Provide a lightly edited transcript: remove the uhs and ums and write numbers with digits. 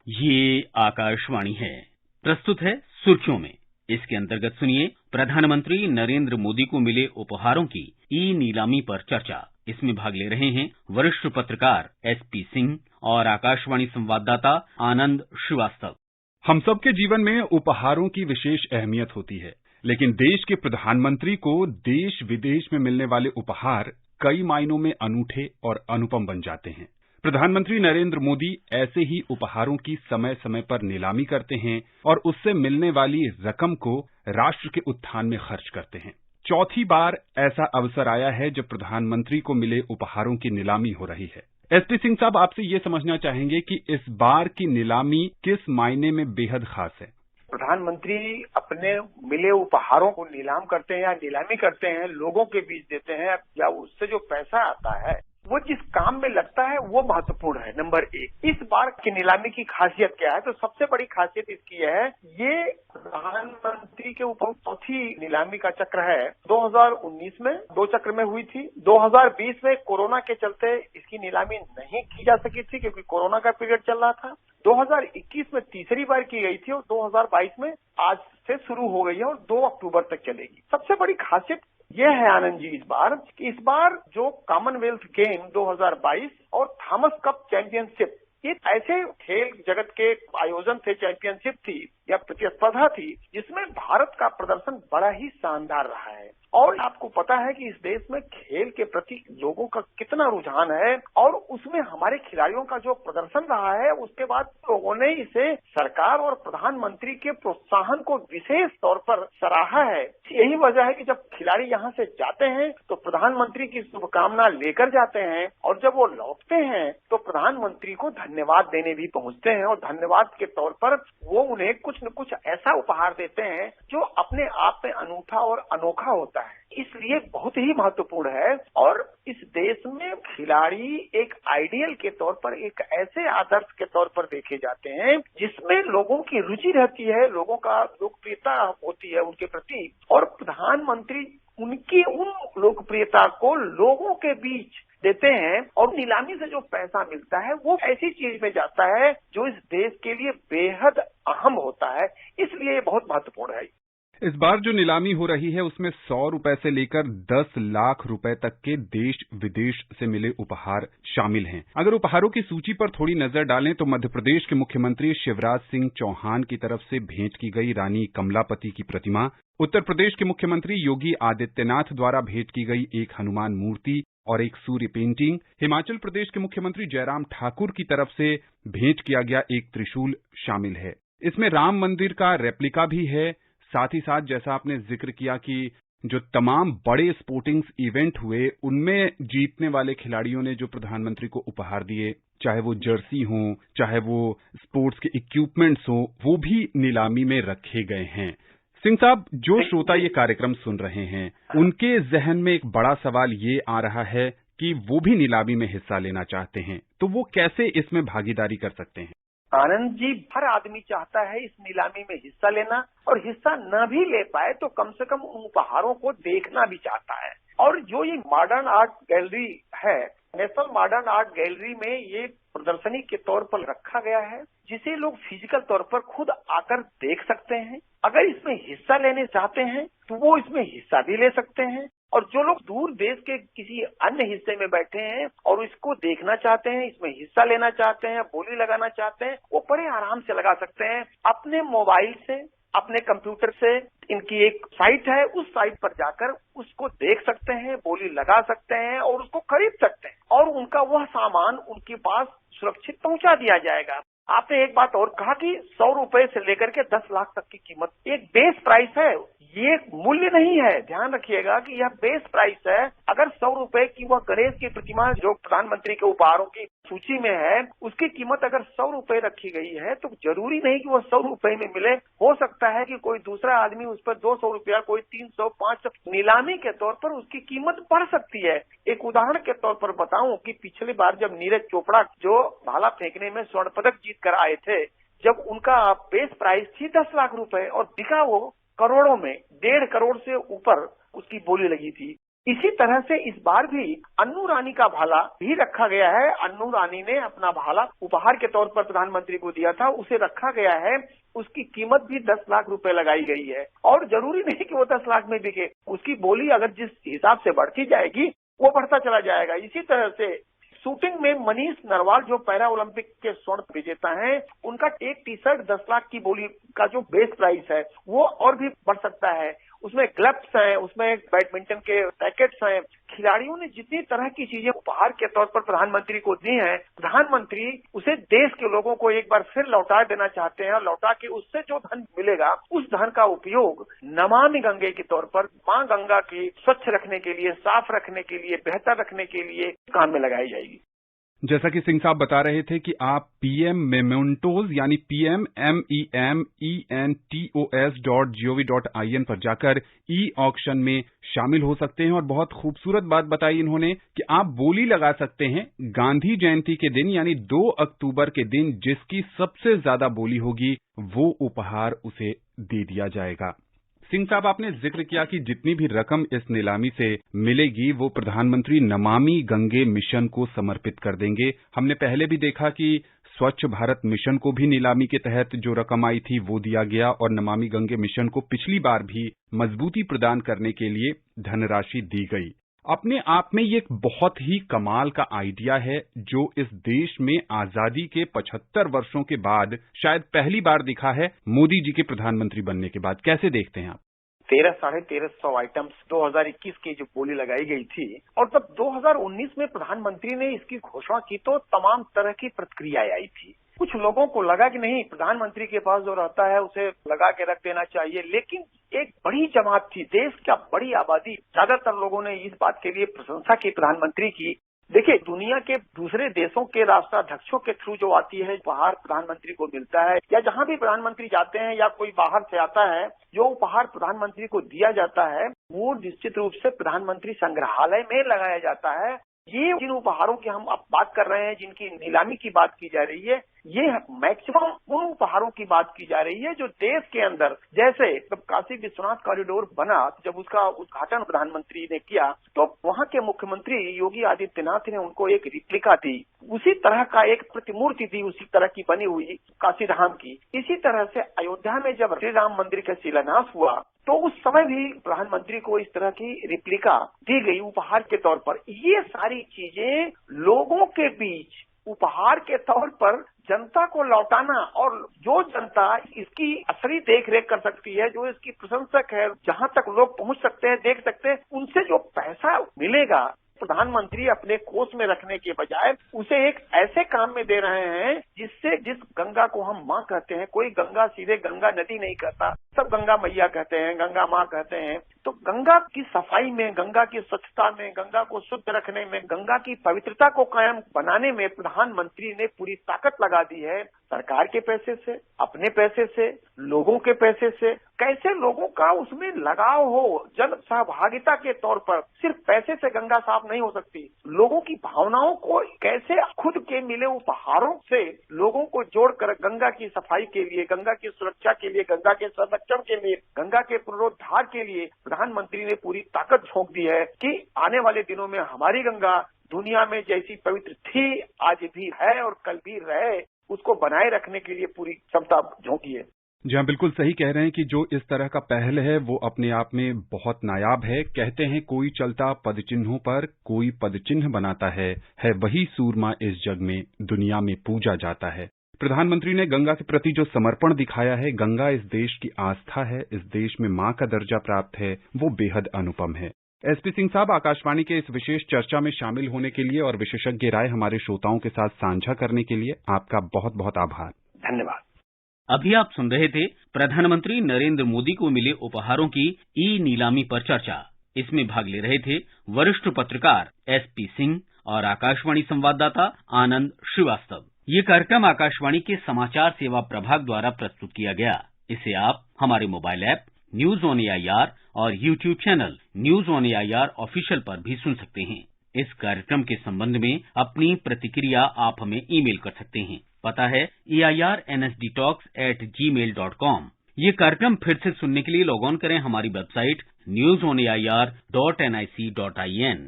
ये आकाशवाणी है। प्रस्तुत है सुर्खियों में। इसके अंतर्गत सुनिए प्रधानमंत्री नरेंद्र मोदी को मिले उपहारों की ई नीलामी पर चर्चा। इसमें भाग ले रहे हैं वरिष्ठ पत्रकार एसपी सिंह और आकाशवाणी संवाददाता आनंद श्रीवास्तव। हम सबके जीवन में उपहारों की विशेष अहमियत होती है, लेकिन देश के प्रधानमंत्री को देश विदेश में मिलने वाले उपहार कई मायनों में अनूठे और अनुपम बन जाते हैं। प्रधानमंत्री नरेंद्र मोदी ऐसे ही उपहारों की समय समय पर नीलामी करते हैं और उससे मिलने वाली रकम को राष्ट्र के उत्थान में खर्च करते हैं। चौथी बार ऐसा अवसर आया है जब प्रधानमंत्री को मिले उपहारों की नीलामी हो रही है। एसपी सिंह साहब, आपसे ये समझना चाहेंगे कि इस बार की नीलामी किस मायने में बेहद खास है। प्रधानमंत्री अपने मिले उपहारों को नीलाम करते हैं या नीलामी करते हैं, लोगों के बीच देते हैं, या उससे जो पैसा आता है वो जिस काम में लगता है वो महत्वपूर्ण है। नंबर एक, इस बार की नीलामी की खासियत क्या है? तो सबसे बड़ी खासियत इसकी है, ये प्रधानमंत्री के ऊपर चौथी नीलामी का चक्र है। 2019 में 2 चक्र में हुई थी। 2020 में कोरोना के चलते इसकी नीलामी नहीं की जा सकी थी क्योंकि कोरोना का पीरियड चल रहा था। 2021 में तीसरी बार की गई थी और 2022 में आज से शुरू हो गई है और 2 अक्टूबर तक चलेगी। सबसे बड़ी खासियत ये है आनंद जी इस बार जो कॉमनवेल्थ गेम 2022 और थॉमस कप चैंपियनशिप, ये ऐसे खेल जगत के आयोजन थे, चैंपियनशिप थी या प्रतिस्पर्धा थी जिसमें भारत का प्रदर्शन बड़ा ही शानदार रहा है। और आपको पता है कि इस देश में खेल के प्रति लोगों का कितना रुझान है और उसमें हमारे खिलाड़ियों का जो प्रदर्शन रहा है, उसके बाद लोगों ने इसे सरकार और प्रधानमंत्री के प्रोत्साहन को विशेष तौर पर सराहा है। यही वजह है कि जब खिलाड़ी यहाँ से जाते हैं तो प्रधानमंत्री की शुभकामना लेकर जाते हैं और जब वो लौटते हैं तो प्रधानमंत्री को धन्यवाद देने भी पहुंचते हैं और धन्यवाद के तौर पर वो उन्हें कुछ न कुछ ऐसा उपहार देते हैं जो अपने आप में अनूठा और अनोखा होता है। इसलिए बहुत ही महत्वपूर्ण है और इस देश में खिलाड़ी एक आइडियल के तौर पर, एक ऐसे आदर्श के तौर पर देखे जाते हैं जिसमें लोगों की रुचि रहती है, लोगों का लोकप्रियता होती है उनके प्रति, और प्रधानमंत्री उनकी उन लोकप्रियता को लोगों के बीच देते हैं और नीलामी से जो पैसा मिलता है वो ऐसी चीज में जाता है जो इस देश के लिए बेहद अहम होता है। इसलिए ये बहुत महत्वपूर्ण है। इस बार जो नीलामी हो रही है उसमें 100 रुपए से लेकर 10 लाख रुपए तक के देश विदेश से मिले उपहार शामिल हैं। अगर उपहारों की सूची पर थोड़ी नजर डालें तो मध्य प्रदेश के मुख्यमंत्री शिवराज सिंह चौहान की तरफ से भेंट की गई रानी कमलापति की प्रतिमा, उत्तर प्रदेश के मुख्यमंत्री योगी आदित्यनाथ द्वारा भेंट की गई एक हनुमान मूर्ति और एक सूर्य पेंटिंग, हिमाचल प्रदेश के मुख्यमंत्री जयराम ठाकुर की तरफ से भेंट किया गया एक त्रिशूल शामिल है। इसमें राम मंदिर का रेप्लिका भी है। साथ ही साथ जैसा आपने जिक्र किया कि जो तमाम बड़े स्पोर्टिंग्स इवेंट हुए उनमें जीतने वाले खिलाड़ियों ने जो प्रधानमंत्री को उपहार दिए, चाहे वो जर्सी हो, चाहे वो स्पोर्ट्स के इक्विपमेंट्स हो, वो भी नीलामी में रखे गए हैं। सिंह साहब, जो श्रोता ये कार्यक्रम सुन रहे हैं उनके जहन में एक बड़ा सवाल ये आ रहा है कि वो भी नीलामी में हिस्सा लेना चाहते हैं, तो वो कैसे इसमें भागीदारी कर सकते हैं? आनंद जी, हर आदमी चाहता है इस नीलामी में हिस्सा लेना, और हिस्सा न भी ले पाए तो कम से कम उन उपहारों को देखना भी चाहता है। और जो ये मॉडर्न आर्ट गैलरी है, नेशनल मॉडर्न आर्ट गैलरी में ये प्रदर्शनी के तौर पर रखा गया है जिसे लोग फिजिकल तौर पर खुद आकर देख सकते हैं। अगर इसमें हिस्सा लेने चाहते हैं तो वो इसमें हिस्सा भी ले सकते हैं, और जो लोग दूर देश के किसी अन्य हिस्से में बैठे हैं और इसको देखना चाहते हैं, इसमें हिस्सा लेना चाहते हैं, बोली लगाना चाहते हैं, वो बड़े आराम से लगा सकते हैं अपने मोबाइल से, अपने कंप्यूटर से। इनकी एक साइट है, उस साइट पर जाकर उसको देख सकते हैं, बोली लगा सकते हैं और उसको खरीद सकते हैं और उनका वह सामान उनके पास सुरक्षित पहुंचा दिया जाएगा। आपने एक बात और कहा कि 100 रुपए से लेकर के 10 लाख तक की कीमत एक बेस प्राइस है, ये मूल्य नहीं है। ध्यान रखिएगा कि यह बेस प्राइस है। अगर 100 रुपए की वह गणेश की प्रतिमा जो प्रधानमंत्री के उपहारों की सूची में है, उसकी कीमत अगर 100 रुपए रखी गई है तो जरूरी नहीं कि वह 100 रुपए में मिले। हो सकता है कि कोई दूसरा आदमी उस पर 200 रुपया, कोई 300, 500 नीलामी के तौर पर उसकी कीमत बढ़ सकती है। एक उदाहरण के तौर पर बताऊं कि पिछली बार जब नीरज चोपड़ा जो भाला फेंकने में स्वर्ण पदक जीत कर आए थे, जब उनका बेस प्राइस थी 10 लाख रुपए और बिका वो करोड़ों में, 1.5 करोड़ से ऊपर उसकी बोली लगी थी। इसी तरह से इस बार भी अन्नू रानी का भाला भी रखा गया है। अन्नू रानी ने अपना भाला उपहार के तौर पर प्रधानमंत्री को दिया था, उसे रखा गया है। उसकी कीमत भी 10 लाख रुपए लगाई गई है और जरूरी नहीं कि वो 10 लाख में बिके। उसकी बोली अगर जिस हिसाब से बढ़ती जाएगी वो बढ़ता चला जाएगा। इसी तरह से शूटिंग में मनीष नरवाल जो पैरा ओलंपिक के स्वर्ण विजेता हैं, उनका एक टी शर्ट 10 लाख की बोली का जो बेस प्राइस है वो और भी बढ़ सकता है। उसमें ग्लव्स हैं, उसमें बैडमिंटन के रैकेट्स हैं। खिलाड़ियों ने जितनी तरह की चीजें उपहार के तौर पर प्रधानमंत्री को दी हैं, प्रधानमंत्री उसे देश के लोगों को एक बार फिर लौटा देना चाहते हैं और लौटा के उससे जो धन मिलेगा उस धन का उपयोग नमामि गंगे के तौर पर मां गंगा की स्वच्छ रखने के लिए, साफ रखने के लिए, बेहतर रखने के लिए काम में लगाई जाएगी। जैसा कि सिंह साहब बता रहे थे कि आप PM मेमेंटोज यानी PMMENTOS.gov.in पर जाकर ऑक्शन में शामिल हो सकते हैं। और बहुत खूबसूरत बात बताई इन्होंने कि आप बोली लगा सकते हैं गांधी जयंती के दिन यानी 2 अक्टूबर के दिन जिसकी सबसे ज्यादा बोली होगी वो उपहार उसे दे दिया जाएगा। सिंह साहब, आपने जिक्र किया कि जितनी भी रकम इस नीलामी से मिलेगी वो प्रधानमंत्री नमामि गंगे मिशन को समर्पित कर देंगे। हमने पहले भी देखा कि स्वच्छ भारत मिशन को भी नीलामी के तहत जो रकम आई थी वो दिया गया और नमामि गंगे मिशन को पिछली बार भी मजबूती प्रदान करने के लिए धनराशि दी गई। अपने आप में ये एक बहुत ही कमाल का आइडिया है जो इस देश में आजादी के 75 वर्षों के बाद शायद पहली बार दिखा है मोदी जी के प्रधानमंत्री बनने के बाद। कैसे देखते हैं आप? 1300-1350 आइटम्स 2021 की जो बोली लगाई गई थी और तब 2019 में प्रधानमंत्री ने इसकी घोषणा की तो तमाम तरह की प्रतिक्रियाएं आई थी। कुछ लोगों को लगा कि नहीं, प्रधानमंत्री के पास जो रहता है उसे लगा के रख देना चाहिए, लेकिन एक बड़ी जमात थी, देश का बड़ी आबादी, ज्यादातर लोगों ने इस बात के लिए प्रशंसा की प्रधानमंत्री की। देखिए, दुनिया के दूसरे देशों के राष्ट्राध्यक्षों के थ्रू जो आती है उपहार प्रधानमंत्री को मिलता है, या जहां भी प्रधानमंत्री जाते हैं या कोई बाहर से आता है जो उपहार प्रधानमंत्री को दिया जाता है वो निश्चित रूप से प्रधानमंत्री संग्रहालय में लगाया जाता है। ये जिन उपहारों की हम अब बात कर रहे हैं, जिनकी नीलामी की बात की जा रही है, ये मैक्सिमम उन उपहारों की बात की जा रही है जो देश के अंदर, जैसे जब काशी विश्वनाथ कॉरिडोर बना, जब उसका उद्घाटन प्रधानमंत्री ने किया तो वहां के मुख्यमंत्री योगी आदित्यनाथ ने उनको एक रिप्लिका दी, उसी तरह का एक प्रतिमूर्ति दी, उसी तरह की बनी हुई काशी धाम की। इसी तरह से अयोध्या में जब श्री राम मंदिर का शिलान्यास हुआ तो उस समय भी प्रधानमंत्री को इस तरह की रिप्लिका दी गई उपहार के तौर पर। ये सारी चीजें लोगों के बीच उपहार के तौर पर जनता को लौटाना, और जो जनता इसकी असली देख रेख कर सकती है, जो इसकी प्रशंसक है, जहां तक लोग पहुंच सकते हैं, देख सकते हैं, उनसे जो पैसा मिलेगा प्रधानमंत्री अपने कोष में रखने के बजाय उसे एक ऐसे काम में दे रहे हैं जिससे, जिस गंगा को हम माँ कहते हैं, कोई गंगा सीधे गंगा नदी नहीं कहता, सब गंगा मैया कहते हैं, गंगा माँ कहते हैं। तो गंगा की सफाई में, गंगा की स्वच्छता में, गंगा को शुद्ध रखने में, गंगा की पवित्रता को कायम बनाने में प्रधानमंत्री ने पूरी ताकत लगा दी है। सरकार के पैसे से, अपने पैसे से, लोगों के पैसे से, कैसे लोगों का उसमें लगाव हो, जन सहभागिता के तौर पर। सिर्फ पैसे से गंगा साफ नहीं हो सकती, लोगों की भावनाओं को कैसे खुद के मिले उपहारों से लोगों को जोड़कर गंगा की सफाई के लिए, गंगा की सुरक्षा के लिए, गंगा के संरक्षण के लिए, गंगा के पुनरुद्धार के लिए प्रधानमंत्री ने पूरी ताकत झोंक दी है कि आने वाले दिनों में हमारी गंगा दुनिया में जैसी पवित्र थी, आज भी है और कल भी रहे, उसको बनाए रखने के लिए पूरी क्षमता झोंकी है। जी हाँ, बिल्कुल सही कह रहे हैं कि जो इस तरह का पहल है वो अपने आप में बहुत नायाब है। कहते हैं कोई चलता पदचिन्हों पर, कोई पदचिन्ह बनाता है वही सूरमा इस जग में दुनिया में पूजा जाता है। प्रधानमंत्री ने गंगा के प्रति जो समर्पण दिखाया है, गंगा इस देश की आस्था है, इस देश में मां का दर्जा प्राप्त है, वो बेहद अनुपम है। एसपी सिंह साहब, आकाशवाणी के इस विशेष चर्चा में शामिल होने के लिए और विशेषज्ञ राय हमारे श्रोताओं के साथ साझा करने के लिए आपका बहुत बहुत आभार। धन्यवाद। अभी आप सुन रहे थे प्रधानमंत्री नरेंद्र मोदी को मिले उपहारों की नीलामी पर चर्चा। इसमें भाग ले रहे थे वरिष्ठ पत्रकार एसपी सिंह और आकाशवाणी संवाददाता आनंद श्रीवास्तव। ये कार्यक्रम आकाशवाणी के समाचार सेवा प्रभाग द्वारा प्रस्तुत किया गया। इसे आप हमारे mobile app news on AIR और YouTube channel news on AIR official पर भी सुन सकते हैं। इस कार्यक्रम के संबंध में अपनी प्रतिक्रिया आप हमें ईमेल कर सकते हैं। पता है AIRNSDtalks@gmail.com। ये कार्यक्रम फिर से सुनने के लिए लॉग ऑन करें हमारी वेबसाइट newsonair.nic.in।